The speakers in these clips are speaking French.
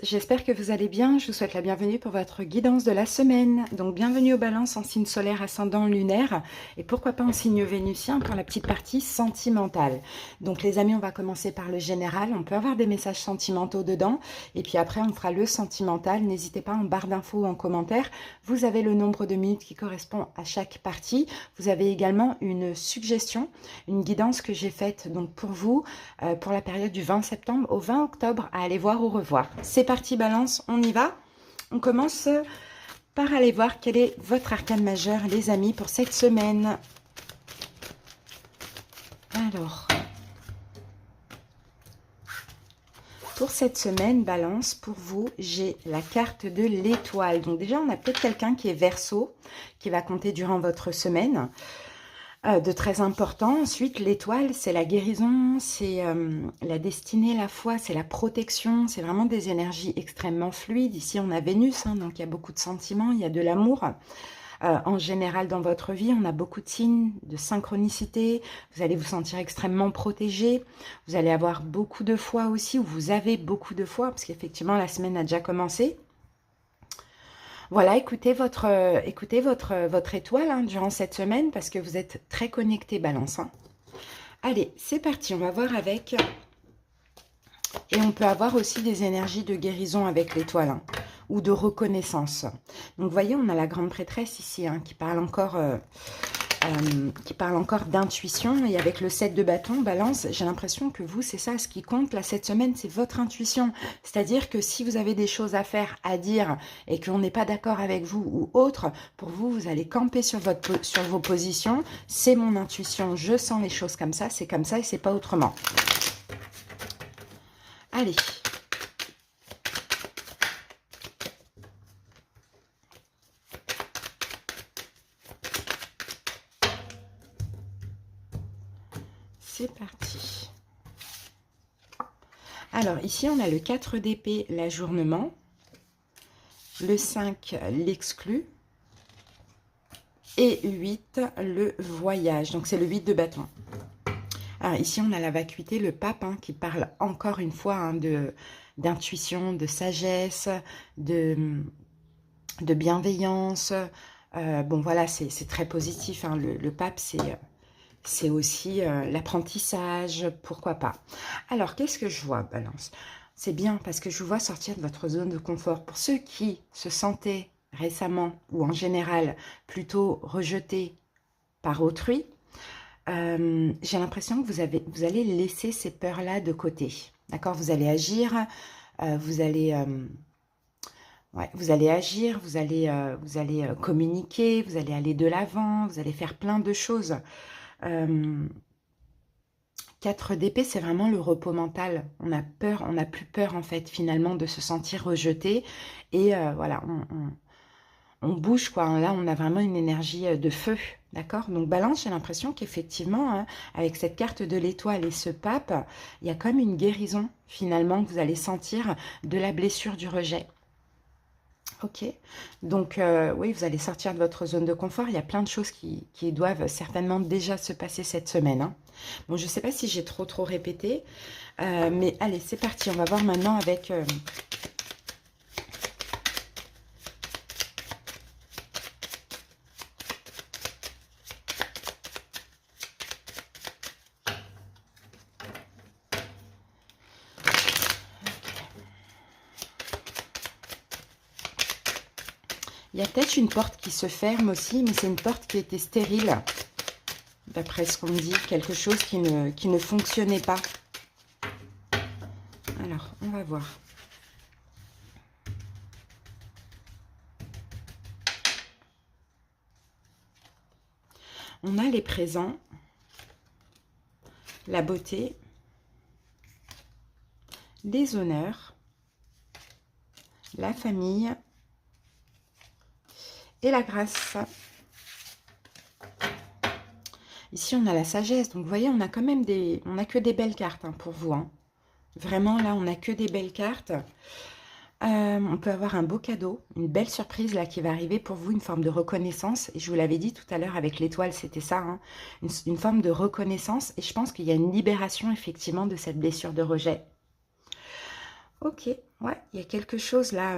J'espère que vous allez bien. Je vous souhaite la bienvenue pour votre guidance de la semaine. Donc bienvenue aux balances en signe solaire ascendant lunaire et pourquoi pas en signe vénusien pour la petite partie sentimentale. Donc les amis, on va commencer par le général. On peut avoir des messages sentimentaux dedans et puis après on fera le sentimental. N'hésitez pas en barre d'infos ou en commentaire. Vous avez le nombre de minutes qui correspond à chaque partie. Vous avez également une suggestion, une guidance que j'ai faite donc pour vous pour la période du 20 septembre au 20 octobre à aller voir ou revoir. C'est parti balance, on y va. On commence par aller voir quel est votre arcane majeur, les amis, pour cette semaine. Alors, pour cette semaine, balance, pour vous, j'ai la carte de l'étoile. Donc déjà, on a peut-être quelqu'un qui est Verseau, qui va compter durant votre semaine. De très important. Ensuite, l'étoile, c'est la guérison, c'est la destinée, la foi, c'est la protection, c'est vraiment des énergies extrêmement fluides. Ici, on a Vénus, hein, donc il y a beaucoup de sentiments, il y a de l'amour. En général, dans votre vie, on a beaucoup de signes de synchronicité. Vous allez vous sentir extrêmement protégé. Vous allez avoir beaucoup de foi aussi, ou vous avez beaucoup de foi, parce qu'effectivement, la semaine a déjà commencé. Voilà, écoutez votre étoile hein, durant cette semaine parce que vous êtes très connecté, balance. Hein. Allez, c'est parti, on va voir avec... Et on peut avoir aussi des énergies de guérison avec l'étoile hein, ou de reconnaissance. Donc, vous voyez, on a la grande prêtresse ici hein, qui parle encore d'intuition. Et avec le 7 de bâton, balance, j'ai l'impression que vous, c'est ça, ce qui compte là cette semaine, c'est votre intuition. C'est-à-dire que si vous avez des choses à faire, à dire, et qu'on n'est pas d'accord avec vous ou autre, pour vous, vous allez camper sur vos positions. C'est mon intuition, je sens les choses comme ça et c'est pas autrement. Allez. C'est parti. Alors, ici, on a le 4 d'épée, l'ajournement. Le 5, l'exclu. Et 8, le voyage. Donc, c'est le 8 de bâton. Alors, ici, on a la vacuité, le pape, hein, qui parle encore une fois hein, d'intuition, de sagesse, de bienveillance. Bon, voilà, c'est très positif. Hein. Le pape, c'est aussi l'apprentissage, pourquoi pas. Alors, qu'est-ce que je vois, balance? C'est bien parce que je vous vois sortir de votre zone de confort. Pour ceux qui se sentaient récemment ou en général plutôt rejetés par autrui, j'ai l'impression que vous allez laisser ces peurs-là de côté. D'accord? Vous allez agir, vous allez agir, vous allez communiquer, vous allez aller de l'avant, vous allez faire plein de choses. 4 d'épée, c'est vraiment le repos mental. On a peur, on n'a plus peur en fait finalement de se sentir rejeté. Et voilà, on bouge quoi. Là, on a vraiment une énergie de feu. D'accord? Donc balance, j'ai l'impression qu'effectivement, hein, avec cette carte de l'étoile et ce pape, il y a comme une guérison finalement que vous allez sentir de la blessure du rejet. Ok, donc oui, vous allez sortir de votre zone de confort. Il y a plein de choses qui doivent certainement déjà se passer cette semaine. Hein. Bon, je ne sais pas si j'ai trop répété, mais allez, c'est parti. On va voir maintenant avec... Il y a peut-être une porte qui se ferme aussi, mais c'est une porte qui était stérile. D'après ce qu'on me dit, quelque chose qui ne fonctionnait pas. Alors, on va voir. On a les présents, la beauté, les honneurs, la famille et la grâce. Ici, on a la sagesse. Donc, vous voyez, on a quand même on n'a que des belles cartes hein, pour vous. Hein. Vraiment, là, on n'a que des belles cartes. On peut avoir un beau cadeau, une belle surprise là qui va arriver pour vous, une forme de reconnaissance. Et je vous l'avais dit tout à l'heure avec l'étoile, c'était ça, hein, une forme de reconnaissance. Et je pense qu'il y a une libération effectivement de cette blessure de rejet. Ok, ouais, il y a quelque chose là.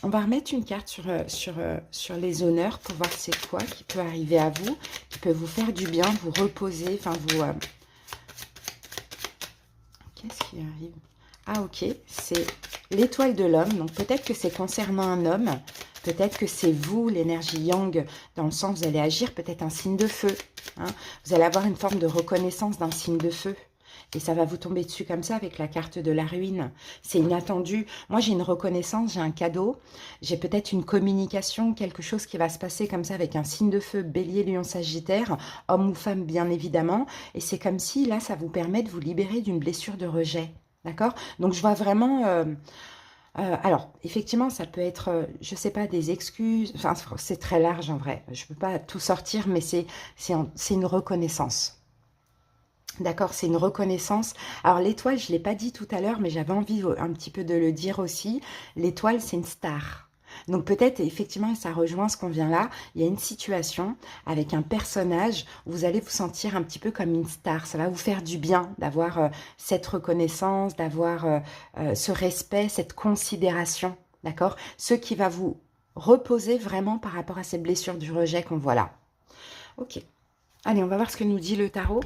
On va remettre une carte sur les honneurs pour voir c'est quoi qui peut arriver à vous, qui peut vous faire du bien, vous reposer, enfin vous... Qu'est-ce qui arrive? Ah ok, c'est l'étoile de l'homme, donc peut-être que c'est concernant un homme, peut-être que c'est vous, l'énergie yang, dans le sens vous allez agir, peut-être un signe de feu, hein. Vous allez avoir une forme de reconnaissance d'un signe de feu. Et ça va vous tomber dessus comme ça avec la carte de la ruine. C'est inattendu. Moi, j'ai une reconnaissance, j'ai un cadeau. J'ai peut-être une communication, quelque chose qui va se passer comme ça avec un signe de feu, bélier, lion, sagittaire, homme ou femme, bien évidemment. Et c'est comme si, là, ça vous permet de vous libérer d'une blessure de rejet. D'accord? Donc, je vois vraiment... alors, effectivement, ça peut être, je ne sais pas, des excuses. Enfin, c'est très large en vrai. Je ne peux pas tout sortir, mais c'est une reconnaissance. D'accord, c'est une reconnaissance. Alors l'étoile, je ne l'ai pas dit tout à l'heure, mais j'avais envie un petit peu de le dire aussi. L'étoile, c'est une star. Donc peut-être, effectivement, et ça rejoint ce qu'on vient là, il y a une situation avec un personnage où vous allez vous sentir un petit peu comme une star. Ça va vous faire du bien d'avoir cette reconnaissance, d'avoir ce respect, cette considération. D'accord? Ce qui va vous reposer vraiment par rapport à ces blessures du rejet qu'on voit là. Ok. Allez, on va voir ce que nous dit le tarot.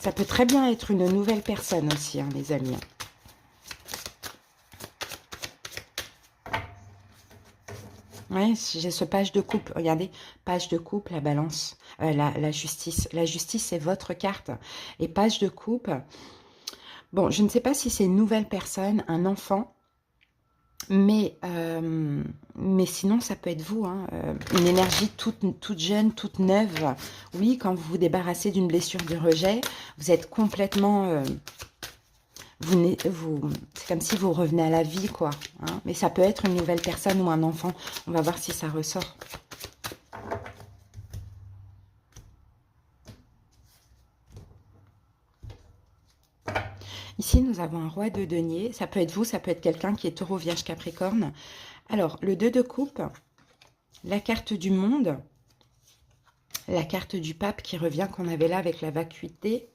Ça peut très bien être une nouvelle personne aussi, hein, les amis. Ouais, j'ai ce page de couple. Regardez, page de couple, la balance, la justice. La justice, c'est votre carte. Et page de couple, bon, je ne sais pas si c'est une nouvelle personne, un enfant, mais sinon, ça peut être vous, hein, une énergie toute jeune, toute neuve. Oui, quand vous vous débarrassez d'une blessure de rejet, vous êtes complètement... c'est comme si vous revenez à la vie, quoi. Hein. Mais ça peut être une nouvelle personne ou un enfant. On va voir si ça ressort. Ici, nous avons un roi de denier. Ça peut être vous, ça peut être quelqu'un qui est taureau, vierge, capricorne. Alors, le 2 de coupe, la carte du monde, la carte du pape qui revient qu'on avait là avec la vacuité,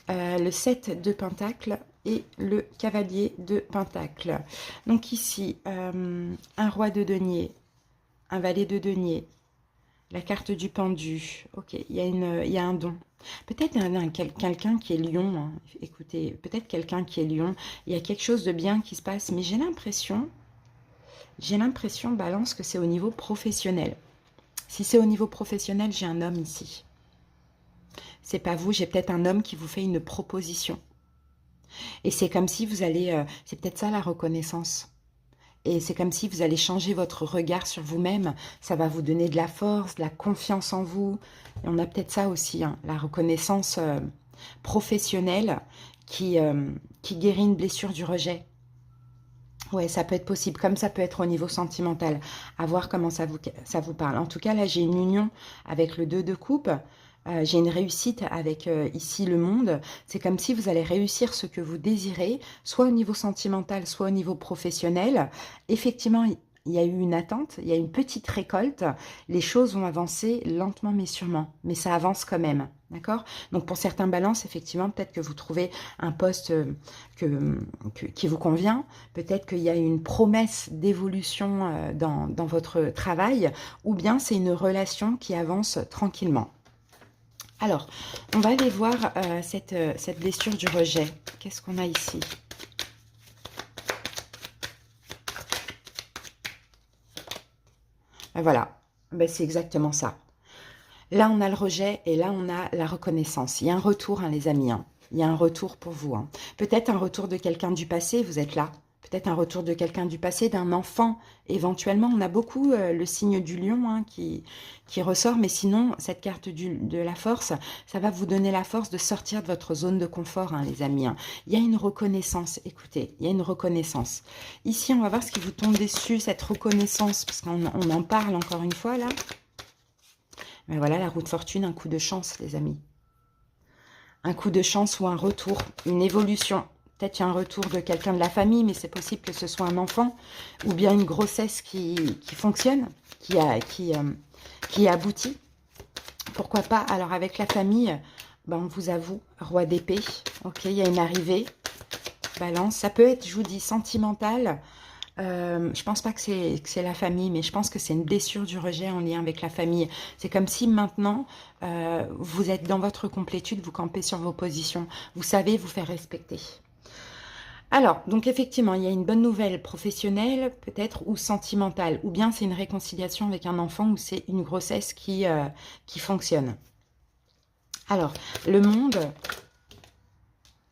le 7 de pentacles et le cavalier de pentacles. Donc ici, un roi de denier, un valet de denier, la carte du pendu. Ok, il y a un don. Peut-être quelqu'un qui est lion. Hein. Écoutez, peut-être quelqu'un qui est lion. Il y a quelque chose de bien qui se passe. Mais j'ai l'impression, Balance, que c'est au niveau professionnel. Si c'est au niveau professionnel, j'ai un homme ici. C'est pas vous, j'ai peut-être un homme qui vous fait une proposition. Et c'est comme si vous allez... c'est peut-être ça la reconnaissance. Et c'est comme si vous allez changer votre regard sur vous-même. Ça va vous donner de la force, de la confiance en vous. Et on a peut-être ça aussi, hein, la reconnaissance professionnelle qui guérit une blessure du rejet. Ouais, ça peut être possible, comme ça peut être au niveau sentimental. À voir comment ça vous parle. En tout cas, là, j'ai une union avec le 2 de coupe. J'ai une réussite avec ici le monde. C'est comme si vous allez réussir ce que vous désirez, soit au niveau sentimental, soit au niveau professionnel. Effectivement, il y a eu une attente, il y a une petite récolte. Les choses vont avancer lentement mais sûrement, mais ça avance quand même. D'accord? Donc pour certains balances, effectivement, peut-être que vous trouvez un poste qui vous convient. Peut-être qu'il y a une promesse d'évolution dans votre travail, ou bien c'est une relation qui avance tranquillement. Alors, on va aller voir cette blessure du rejet. Qu'est-ce qu'on a ici? Voilà, ben, c'est exactement ça. Là, on a le rejet et là, on a la reconnaissance. Il y a un retour, hein, les amis. Hein. Il y a un retour pour vous. Hein. Peut-être un retour de quelqu'un du passé, vous êtes là. Peut-être un retour de quelqu'un du passé, d'un enfant. Éventuellement, on a beaucoup le signe du lion hein, qui ressort. Mais sinon, cette carte de la force, ça va vous donner la force de sortir de votre zone de confort, hein, les amis. Hein. Il y a une reconnaissance. Écoutez, il y a une reconnaissance. Ici, on va voir ce qui vous tombe dessus, cette reconnaissance. Parce qu'on en parle encore une fois, là. Mais voilà, la roue de fortune, un coup de chance, les amis. Un coup de chance ou un retour, une évolution. peut-être un retour de quelqu'un de la famille, mais c'est possible que ce soit un enfant, ou bien une grossesse qui fonctionne, qui aboutit. Pourquoi pas? Alors avec la famille, ben, on vous avoue, roi d'épée, ok, il y a une arrivée, balance, ça peut être, je vous dis, sentimental. Je pense pas que c'est la famille, mais je pense que c'est une blessure du rejet en lien avec la famille. C'est comme si maintenant, vous êtes dans votre complétude, vous campez sur vos positions, vous savez vous faire respecter. Alors, donc effectivement, il y a une bonne nouvelle professionnelle, peut-être, ou sentimentale, ou bien c'est une réconciliation avec un enfant, ou c'est une grossesse qui fonctionne. Alors, le monde,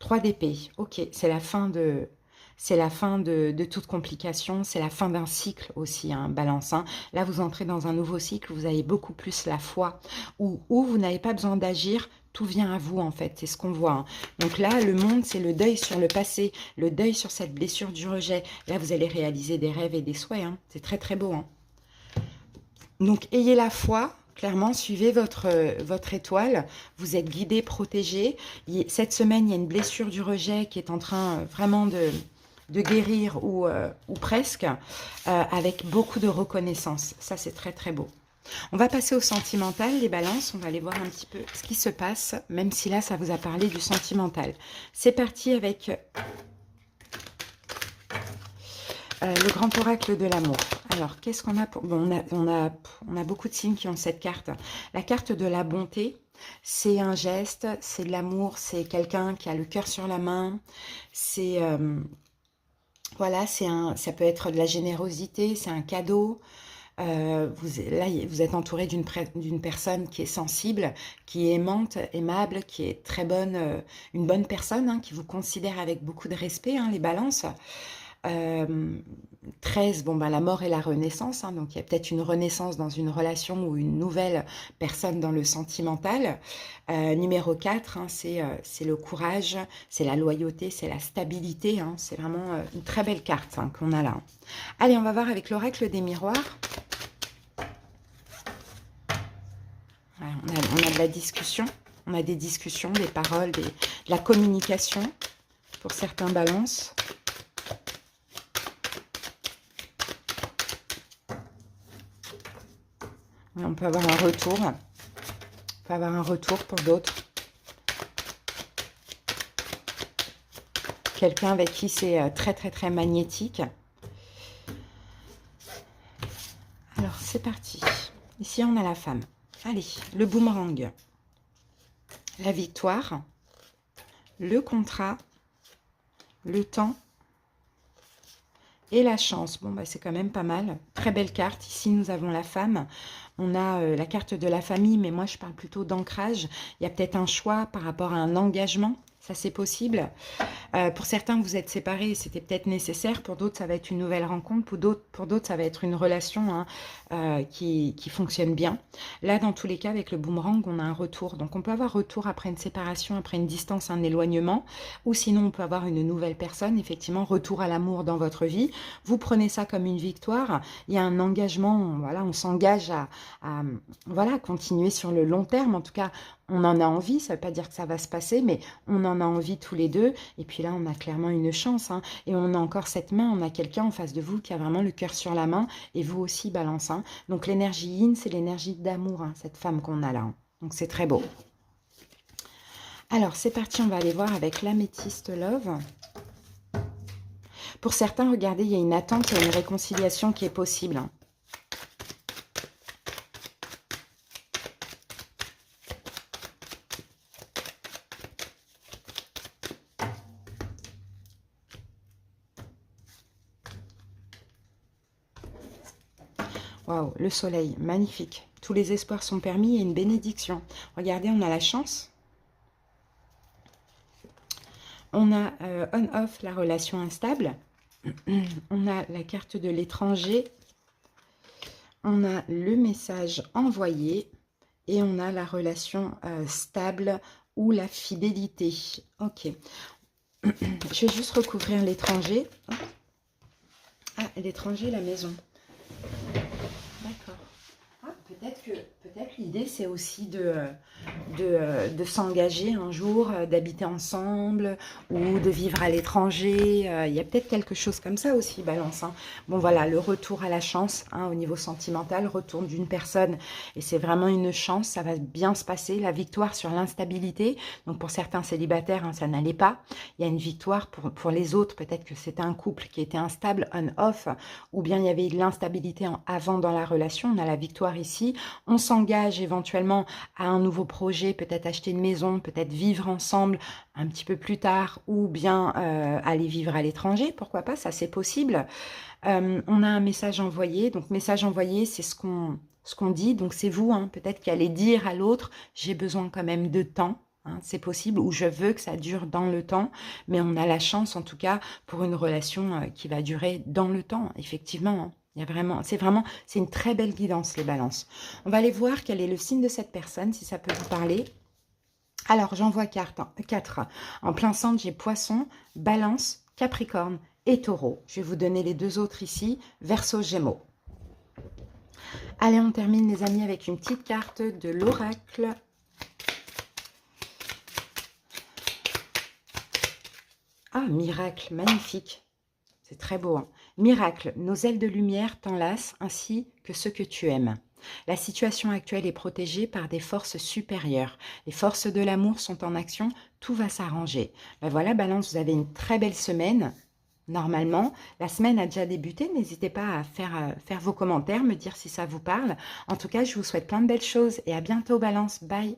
3 d'épée, ok, c'est la fin de... C'est la fin de toute complication, c'est la fin d'un cycle aussi, hein, balance. Hein. Là, vous entrez dans un nouveau cycle, vous avez beaucoup plus la foi, où vous n'avez pas besoin d'agir, tout vient à vous en fait, c'est ce qu'on voit. Hein. Donc là, le monde, c'est le deuil sur le passé, le deuil sur cette blessure du rejet. Là, vous allez réaliser des rêves et des souhaits, hein. C'est très très beau. Hein. Donc, ayez la foi. Clairement, suivez votre étoile. Vous êtes guidé, protégé. Cette semaine, il y a une blessure du rejet qui est en train vraiment de guérir ou presque, avec beaucoup de reconnaissance. Ça, c'est très, très beau. On va passer au sentimental, les balances. On va aller voir un petit peu ce qui se passe, même si là, ça vous a parlé du sentimental. C'est parti avec le grand oracle de l'amour. Alors, qu'est-ce qu'on a pour... Bon, on a beaucoup de signes qui ont cette carte. La carte de la bonté, c'est un geste, c'est de l'amour, c'est quelqu'un qui a le cœur sur la main. C'est... voilà, ça peut être de la générosité, c'est un cadeau. Là, vous êtes entouré d'une personne qui est sensible, qui est aimante, aimable, qui est très bonne, une bonne personne, hein, qui vous considère avec beaucoup de respect, hein, les balances. 13, bon, ben, la mort et la renaissance, hein, donc il y a peut-être une renaissance dans une relation ou une nouvelle personne dans le sentimental. Numéro 4, hein, c'est le courage, c'est la loyauté, c'est la stabilité, hein, c'est vraiment une très belle carte, hein, qu'on a là. Allez, on va voir avec l'oracle des miroirs. Voilà, on a de la discussion, on a des discussions, des paroles, de la communication pour certains balances. On peut avoir un retour. On peut avoir un retour pour d'autres. Quelqu'un avec qui c'est très, très, très magnétique. Alors, c'est parti. Ici, on a la femme. Allez, le boomerang. La victoire. Le contrat. Le temps. Et la chance. Bon, bah, c'est quand même pas mal. Très belle carte. Ici, nous avons la femme. On a la carte de la famille, mais moi, je parle plutôt d'ancrage. Il y a peut-être un choix par rapport à un engagement. Ça, c'est possible. Pour certains, vous êtes séparés et c'était peut-être nécessaire. Pour d'autres, ça va être une nouvelle rencontre. Pour d'autres, ça va être une relation, hein, qui fonctionne bien. Là, dans tous les cas, avec le boomerang, on a un retour. Donc, on peut avoir retour après une séparation, après une distance, un éloignement. Ou sinon, on peut avoir une nouvelle personne. Effectivement, retour à l'amour dans votre vie. Vous prenez ça comme une victoire. Il y a un engagement. Voilà, on s'engage à voilà, continuer sur le long terme. En tout cas, on en a envie, ça ne veut pas dire que ça va se passer, mais on en a envie tous les deux. Et puis là, on a clairement une chance. Hein. Et on a encore cette main, on a quelqu'un en face de vous qui a vraiment le cœur sur la main. Et vous aussi, balance. Hein. Donc l'énergie yin, c'est l'énergie d'amour, hein, cette femme qu'on a là. Hein. Donc c'est très beau. Alors, c'est parti, on va aller voir avec l'améthyste love. Pour certains, regardez, il y a une attente, il y a une réconciliation qui est possible. Hein. Waouh, le soleil, magnifique. Tous les espoirs sont permis et une bénédiction. Regardez, on a la chance. On a on-off, la relation instable. On a la carte de l'étranger. On a le message envoyé. Et on a la relation stable ou la fidélité. Ok. Je vais juste recouvrir l'étranger. Ah, l'étranger, la maison. D'accord. Ah, peut-être l'idée, c'est aussi de s'engager un jour, d'habiter ensemble ou de vivre à l'étranger. Il y a peut-être quelque chose comme ça aussi, Balance, hein. Bon, voilà, le retour à la chance, hein, au niveau sentimental, retour d'une personne. Et c'est vraiment une chance, ça va bien se passer. La victoire sur l'instabilité. Donc, pour certains célibataires, hein, ça n'allait pas. Il y a une victoire pour les autres. Peut-être que c'était un couple qui était instable, on-off, ou bien il y avait de l'instabilité avant dans la relation. On a la victoire ici. On s'engage éventuellement à un nouveau projet, peut-être acheter une maison, peut-être vivre ensemble un petit peu plus tard, ou bien aller vivre à l'étranger, pourquoi pas, ça c'est possible. On a un message envoyé, donc message envoyé, c'est ce qu'on dit, donc c'est vous, hein, peut-être qui allez dire à l'autre, j'ai besoin quand même de temps, hein, c'est possible, ou je veux que ça dure dans le temps, mais on a la chance en tout cas pour une relation qui va durer dans le temps, effectivement, hein. Il y a vraiment, c'est une très belle guidance, les balances. On va aller voir quel est le signe de cette personne, si ça peut vous parler. Alors, j'en vois 4. En plein centre, j'ai Poisson, Balance, Capricorne et Taureau. Je vais vous donner les deux autres ici, Verseau, Gémeaux. Allez, on termine, les amis, avec une petite carte de l'oracle. Ah, miracle, magnifique. C'est très beau, hein. Miracle, nos ailes de lumière t'enlacent ainsi que ceux que tu aimes. La situation actuelle est protégée par des forces supérieures. Les forces de l'amour sont en action, tout va s'arranger. Ben voilà, Balance, vous avez une très belle semaine. Normalement, la semaine a déjà débuté. N'hésitez pas à faire vos commentaires, me dire si ça vous parle. En tout cas, je vous souhaite plein de belles choses et à bientôt, Balance. Bye!